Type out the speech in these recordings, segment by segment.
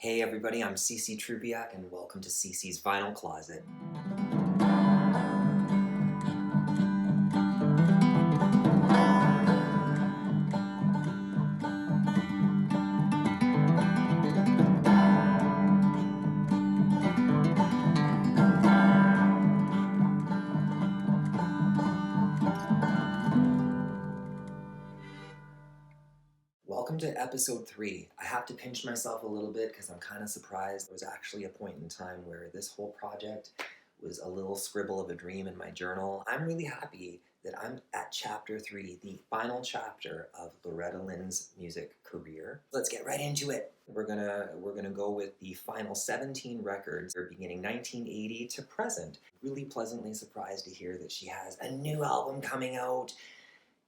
Hey everybody, I'm Trubiak and welcome to CC's Vinyl Closet. Welcome to episode 3. I have to pinch myself a little bit because I'm kind of surprised. There was actually a point in time where this whole project was a little scribble of a dream in my journal. I'm really happy that I'm at chapter 3, the final chapter of Loretta Lynn's music career. Let's get right into it. We're gonna go with the final 17 records beginning 1980 to present. Really pleasantly surprised to hear that she has a new album coming out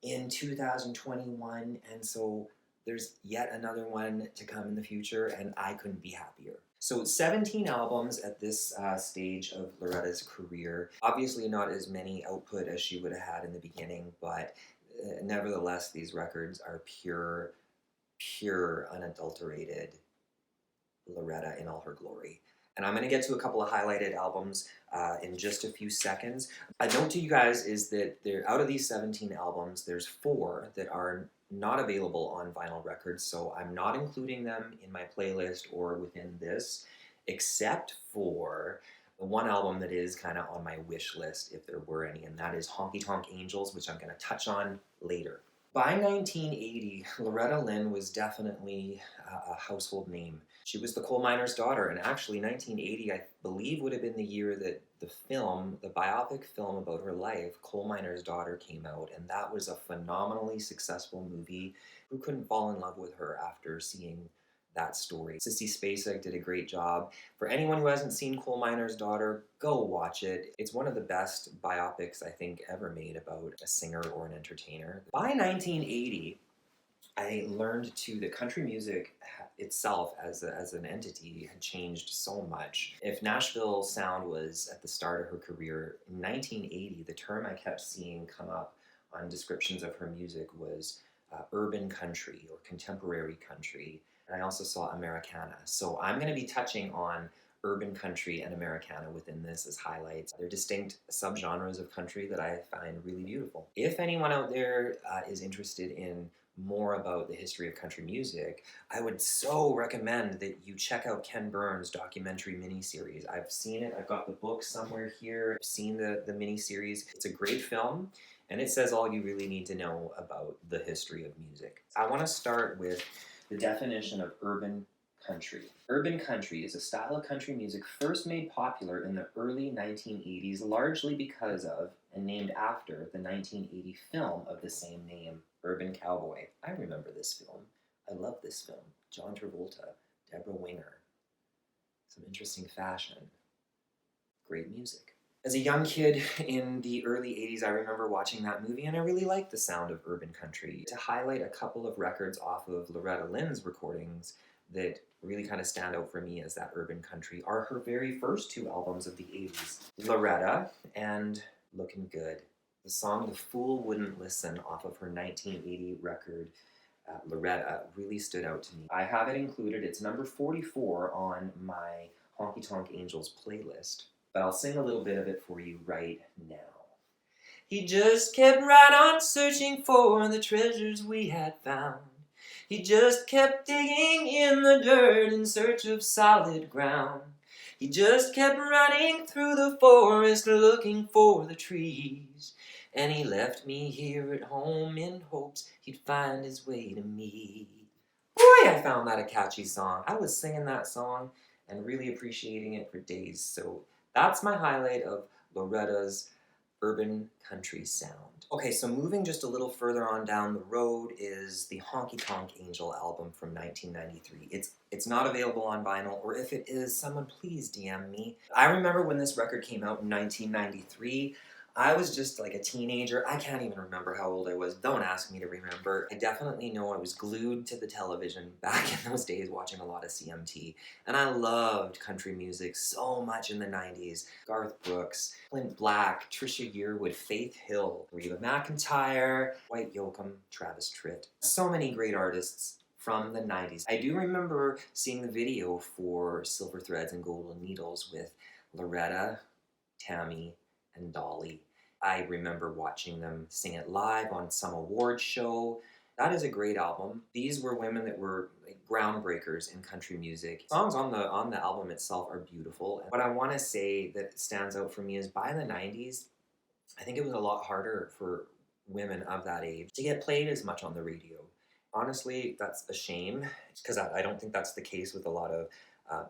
in 2021, and so there's yet another one to come in the future, and I couldn't be happier. So 17 albums at this stage of Loretta's career. Obviously not as many output as she would have had in the beginning, but nevertheless, these records are pure, unadulterated Loretta in all her glory. And I'm going to get to a couple of highlighted albums in just a few seconds. A note to you guys is that out of these 17 albums, there's 4 that are not available on vinyl records, so I'm not including them in my playlist or within this, except for the one album that is kind of on my wish list, if there were any, and that is Honky Tonk Angels, which I'm going to touch on later. By 1980, Loretta Lynn was definitely a household name. She was the coal miner's daughter, and actually 1980, I believe, would have been the year that the biopic film about her life, Coal Miner's Daughter, came out, and that was a phenomenally successful movie. Who couldn't fall in love with her after seeing that story? Sissy Spacek did a great job. For anyone who hasn't seen Coal Miner's Daughter, go watch it. It's one of the best biopics I think ever made about a singer or an entertainer. By 1980, I learned too that country music itself as an entity had changed so much. If Nashville sound was at the start of her career, in 1980, the term I kept seeing come up on descriptions of her music was urban country or contemporary country. And I also saw Americana. So I'm going to be touching on urban country and Americana within this as highlights. They're distinct subgenres of country that I find really beautiful. If anyone out there is interested in more about the history of country music, I would so recommend that you check out Ken Burns' documentary miniseries. I've seen it. I've got the book somewhere here. I've seen the miniseries. It's a great film, and it says all you really need to know about the history of music. I want to start with the definition of urban country. Urban country is a style of country music first made popular in the early 1980s, largely because of and named after the 1980 film of the same name, Urban Cowboy. I remember this film. I love this film. John Travolta, Deborah Winger. Some interesting fashion. Great music. As a young kid in the early 80s, I remember watching that movie, and I really liked the sound of urban country. To highlight a couple of records off of Loretta Lynn's recordings that really kind of stand out for me as that urban country are her very first 2 albums of the 80s, Loretta and Lookin' Good. The song The Fool Wouldn't Listen off of her 1980 record, Loretta, really stood out to me. I have it included. It's number 44 on my Honky Tonk Angels playlist, but I'll sing a little bit of it for you right now. He just kept right on searching for the treasures we had found. He just kept digging in the dirt in search of solid ground. He just kept running through the forest looking for the trees. And he left me here at home in hopes he'd find his way to me. Boy, I found that a catchy song. I was singing that song and really appreciating it for days. So that's my highlight of Loretta's urban country sound. Okay, so moving just a little further on down the road is the Honky Tonk Angel album from 1993. It's not available on vinyl, or if it is, someone please DM me. I remember when this record came out in 1993, I was just like a teenager. I can't even remember how old I was. Don't ask me to remember. I definitely know I was glued to the television back in those days watching a lot of CMT. And I loved country music so much in the 90s. Garth Brooks, Clint Black, Trisha Yearwood, Faith Hill, Reba McEntire, Dwight Yoakam, Travis Tritt. So many great artists from the 90s. I do remember seeing the video for Silver Threads and Golden Needles with Loretta, Tammy, and Dolly. I remember watching them sing it live on some award show. That is a great album. These were women that were like groundbreakers in country music. Songs on the album itself are beautiful. And what I want to say that stands out for me is by the 90s, I think it was a lot harder for women of that age to get played as much on the radio. Honestly, that's a shame, because I don't think that's the case with a lot of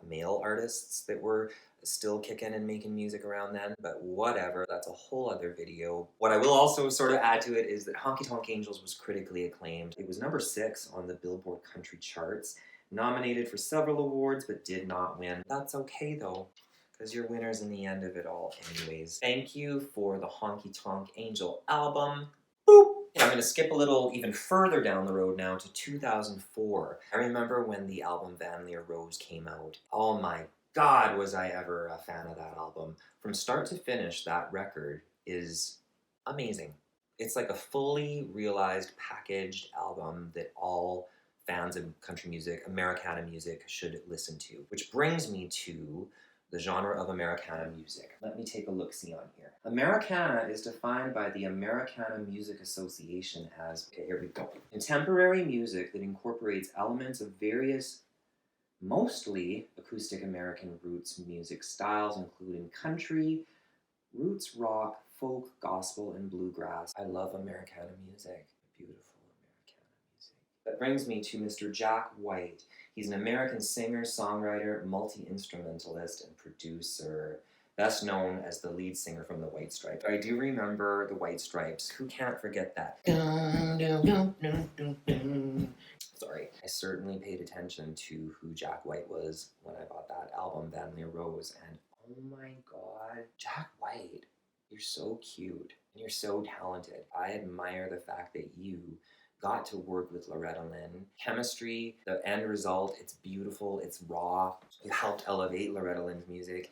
male artists that were still kicking and making music around then, but whatever, that's a whole other video. What I will also sort of add to it is that Honky Tonk Angels was critically acclaimed. It was number 6 on the Billboard country charts, nominated for several awards, but did not win. That's okay though, because you're winners in the end of it all anyways. Thank you for the Honky Tonk Angel album. Boop! I'm going to skip a little even further down the road now to 2004. I remember when the album Van Leer Rose came out. Oh my God, was I ever a fan of that album. From start to finish, that record is amazing. It's like a fully realized, packaged album that all fans of country music, Americana music, should listen to. Which brings me to the genre of Americana music. Let me take a look-see on here. Americana is defined by the Americana Music Association as, okay, here we go, contemporary music that incorporates elements of various, mostly acoustic American roots music styles, including country, roots rock, folk, gospel, and bluegrass. I love Americana music. Beautiful Americana music. That brings me to Mr. Jack White. He's an American singer, songwriter, multi-instrumentalist, and producer, best known as the lead singer from the White Stripes. I do remember the White Stripes. Who can't forget that? Sorry. I certainly paid attention to who Jack White was when I bought that album, Van Leer Rose, and oh my God, Jack White, you're so cute, and you're so talented. I admire the fact that you got to work with Loretta Lynn. Chemistry, the end result, it's beautiful, it's raw. You helped elevate Loretta Lynn's music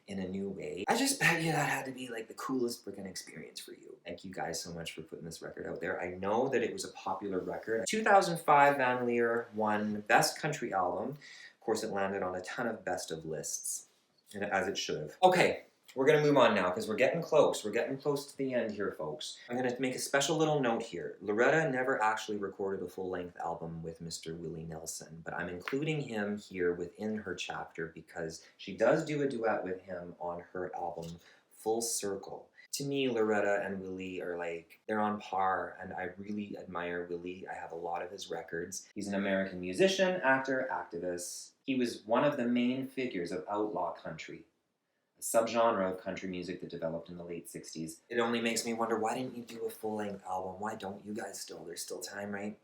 in a new way. I just bet you that had to be like the coolest freaking experience for you. Thank you guys so much for putting this record out there. I know that it was a popular record. 2005, Van Leer won Best Country Album. Of course, it landed on a ton of best of lists, and as it should have. Okay. We're going to move on now because we're getting close. We're getting close to the end here, folks. I'm going to make a special little note here. Loretta never actually recorded a full-length album with Mr. Willie Nelson, but I'm including him here within her chapter because she does do a duet with him on her album, Full Circle. To me, Loretta and Willie are like, they're on par, and I really admire Willie. I have a lot of his records. He's an American musician, actor, activist. He was one of the main figures of outlaw country, subgenre of country music that developed in the late 60s. It only makes me wonder, why didn't you do a full-length album? Why don't you guys still? There's still time, right?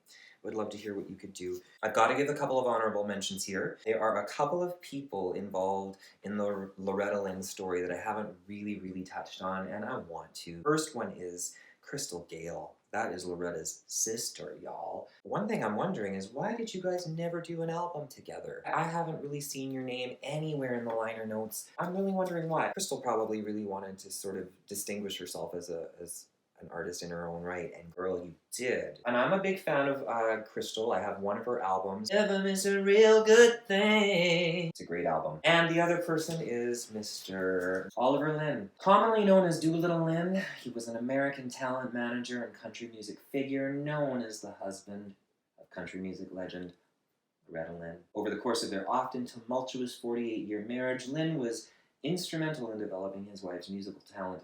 Would love to hear what you could do. I've got to give a couple of honorable mentions here. There are a couple of people involved in the Loretta Lynn story that I haven't really touched on, and I want to. First one is Crystal Gayle. That is Loretta's sister, y'all. One thing I'm wondering is, why did you guys never do an album together? I haven't really seen your name anywhere in the liner notes. I'm really wondering why. Crystal probably really wanted to sort of distinguish herself as an artist in her own right, and girl, you did. And I'm a big fan of Crystal. I have one of her albums, Never Miss a Real Good Thing. It's a great album. And the other person is Mr. Oliver Lynn, commonly known as Doolittle Lynn. He was an American talent manager and country music figure, known as the husband of country music legend Loretta Lynn. Over the course of their often tumultuous 48-year marriage, Lynn was instrumental in developing his wife's musical talent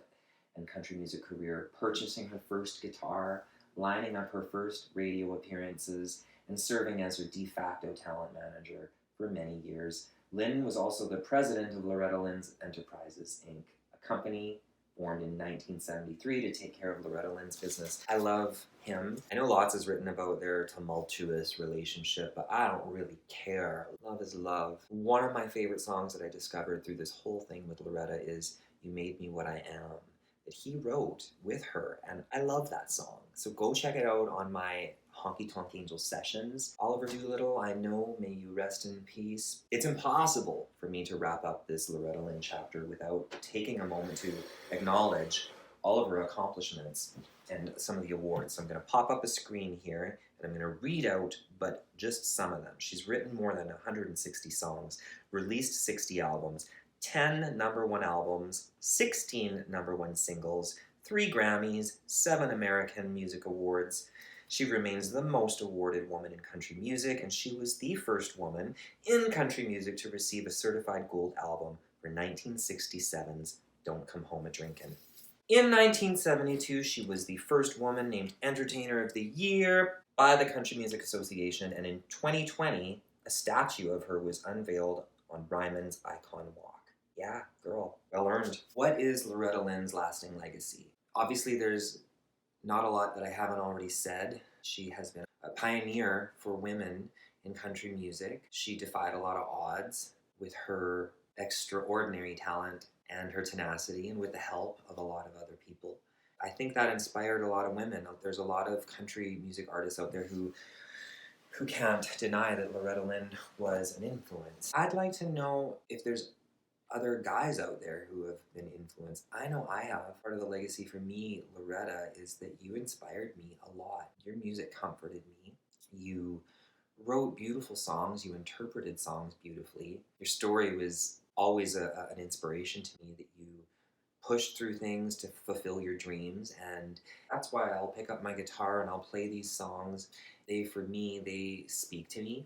and country music career, purchasing her first guitar, lining up her first radio appearances, and serving as her de facto talent manager for many years. Lynn was also the president of Loretta Lynn's Enterprises, Inc., a company formed in 1973 to take care of Loretta Lynn's business. I love him. I know lots is written about their tumultuous relationship, but I don't really care. Love is love. One of my favorite songs that I discovered through this whole thing with Loretta is You Made Me What I Am, that he wrote with her, and I love that song. So go check it out on my Honky Tonk Angel Sessions. Oliver Doolittle, I know, may you rest in peace. It's impossible for me to wrap up this Loretta Lynn chapter without taking a moment to acknowledge all of her accomplishments and some of the awards. So I'm going to pop up a screen here, and I'm going to read out but just some of them. She's written more than 160 songs, released 60 albums, 10 number one albums, 16 number one singles, 3 Grammys, 7 American Music Awards. She remains the most awarded woman in country music, and she was the first woman in country music to receive a certified gold album for 1967's Don't Come Home A-Drinkin'. In 1972, she was the first woman named Entertainer of the Year by the Country Music Association, and in 2020, a statue of her was unveiled on Ryman's Icon Walk. Yeah, girl, well earned. What is Loretta Lynn's lasting legacy? Obviously, there's not a lot that I haven't already said. She has been a pioneer for women in country music. She defied a lot of odds with her extraordinary talent and her tenacity, and with the help of a lot of other people. I think that inspired a lot of women. There's a lot of country music artists out there who can't deny that Loretta Lynn was an influence. I'd like to know if there's other guys out there who have been influenced. I know I have. Part of the legacy for me, Loretta, is that you inspired me a lot. Your music comforted me. You wrote beautiful songs. You interpreted songs beautifully. Your story was always an inspiration to me, that you pushed through things to fulfill your dreams, and that's why I'll pick up my guitar and I'll play these songs. For me, they speak to me,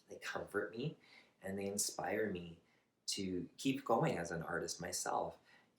they comfort me, and they inspire me to keep going as an artist myself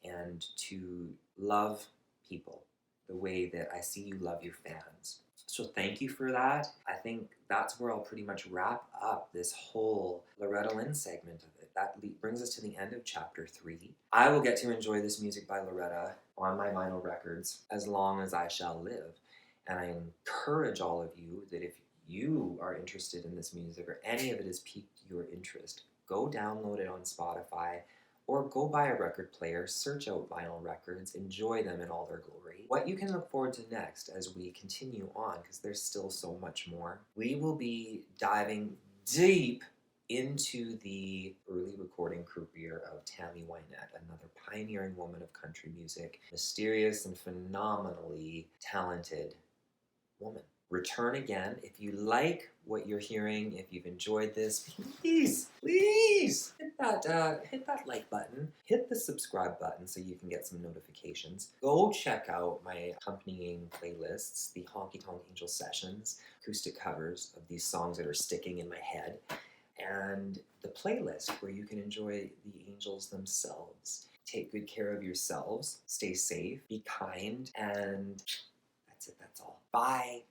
and to love people the way that I see you love your fans. So thank you for that. I think that's where I'll pretty much wrap up this whole Loretta Lynn segment of it. That brings us to the end of chapter 3. I will get to enjoy this music by Loretta on my vinyl records as long as I shall live. And I encourage all of you that if you are interested in this music or any of it has piqued your interest, go download it on Spotify or go buy a record player, search out vinyl records, enjoy them in all their glory. What you can look forward to next as we continue on, because there's still so much more, we will be diving deep into the early recording career of Tammy Wynette, another pioneering woman of country music, mysterious and phenomenally talented woman. Return again. If you like what you're hearing, if you've enjoyed this, please hit that like button, hit the subscribe button so you can get some notifications. Go check out my accompanying playlists, the Honky Tonk Angel Sessions, acoustic covers of these songs that are sticking in my head, and the playlist where you can enjoy the angels themselves. Take good care of yourselves, stay safe, be kind, and that's it, that's all. Bye.